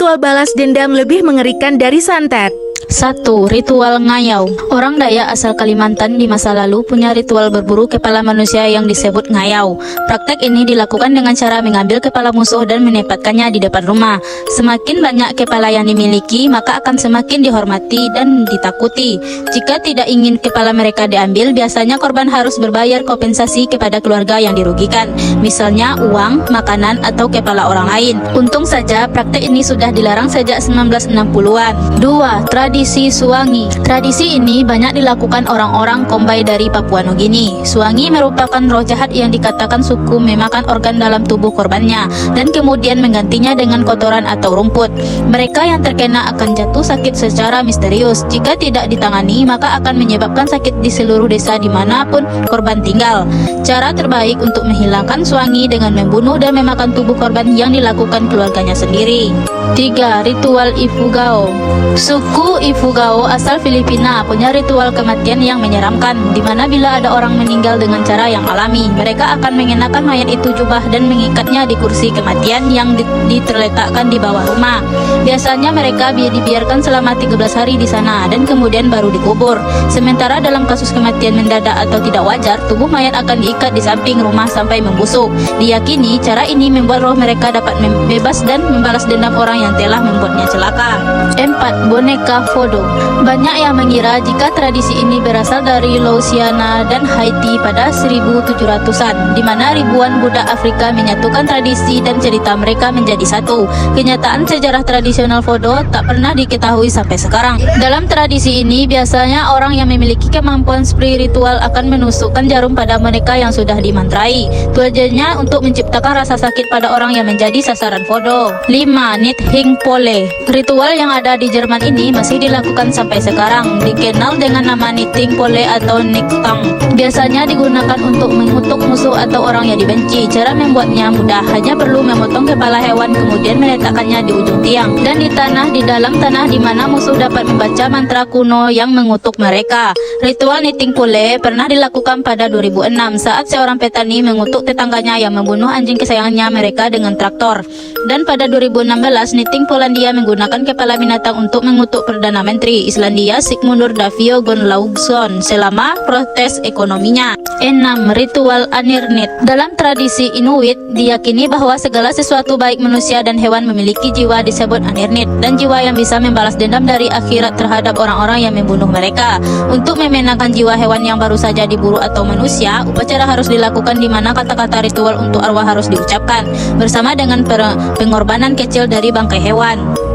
ritual balas dendam lebih mengerikan dari santet. 1. Ritual ngayau. Orang Dayak asal Kalimantan di masa lalu punya ritual berburu kepala manusia yang disebut ngayau. Praktek ini dilakukan dengan cara mengambil kepala musuh dan menempatkannya di depan rumah. Semakin banyak kepala yang dimiliki, maka akan semakin dihormati dan ditakuti. Jika tidak ingin kepala mereka diambil, biasanya korban harus berbayar kompensasi kepada keluarga yang dirugikan, misalnya uang, makanan, atau kepala orang lain. Untung saja praktek ini sudah dilarang sejak 1960-an. 2. Tradisi Suwangi. Tradisi ini banyak dilakukan orang-orang Kombai dari Papua Nugini. Suwangi merupakan roh jahat yang dikatakan suku memakan organ dalam tubuh korbannya dan kemudian menggantinya dengan kotoran atau rumput. Mereka yang terkena akan jatuh sakit secara misterius. Jika tidak ditangani, maka akan menyebabkan sakit di seluruh desa dimanapun korban tinggal. Cara terbaik untuk menghilangkan Suwangi dengan membunuh dan memakan tubuh korban yang dilakukan keluarganya sendiri. 3. Ritual Ifugao. Suku Ifugao asal Filipina punya ritual kematian yang menyeramkan, di mana bila ada orang meninggal dengan cara yang alami, mereka akan mengenakan mayat itu jubah dan mengikatnya di kursi kematian yang terletakkan di bawah rumah. Biasanya mereka dibiarkan selama 13 hari di sana dan kemudian baru dikubur. Sementara dalam kasus kematian mendadak atau tidak wajar, tubuh mayat akan diikat di samping rumah sampai membusuk. Diyakini cara ini membuat roh mereka dapat bebas dan membalas dendam orang yang telah membuatnya celaka. 4. Boneka Voodoo. Banyak yang mengira jika tradisi ini berasal dari Louisiana dan Haiti pada 1700-an, di mana ribuan budak Afrika menyatukan tradisi dan cerita mereka menjadi satu. Kenyataan sejarah tradisional Voodoo tak pernah diketahui sampai sekarang. Dalam tradisi ini, biasanya orang yang memiliki kemampuan spiritual akan menusukkan jarum pada boneka yang sudah dimantrai. Tujuannya untuk menciptakan rasa sakit pada orang yang menjadi sasaran Voodoo. 5. Nithing Pole. Ritual yang ada di Jerman ini masih dilakukan sampai sekarang, dikenal dengan nama Nithing Pole atau Niktang. Biasanya digunakan untuk mengutuk musuh atau orang yang dibenci. Cara membuatnya mudah, hanya perlu memotong kepala hewan kemudian meletakkannya di ujung tiang dan di dalam tanah di mana musuh dapat membaca mantra kuno yang mengutuk mereka. Ritual Nithing Pole pernah dilakukan pada 2006 saat seorang petani mengutuk tetangganya yang membunuh anjing kesayangannya mereka dengan traktor. Dan pada 2016, Nithing Polandia menggunakan kepala binatang untuk mengutuk Perdana Menteri Islandia Sigmundur Davíð Gunnlaugsson selama protes ekonominya. 6. Ritual Anirnit. Dalam tradisi Inuit, diyakini bahwa segala sesuatu baik manusia dan hewan memiliki jiwa disebut Anirnit, dan jiwa yang bisa membalas dendam dari akhirat terhadap orang-orang yang membunuh mereka. Untuk memenangkan jiwa hewan yang baru saja diburu atau manusia, upacara harus dilakukan di mana kata-kata ritual untuk arwah harus diucapkan, bersama dengan pengorbanan kecil dari bangkai hewan.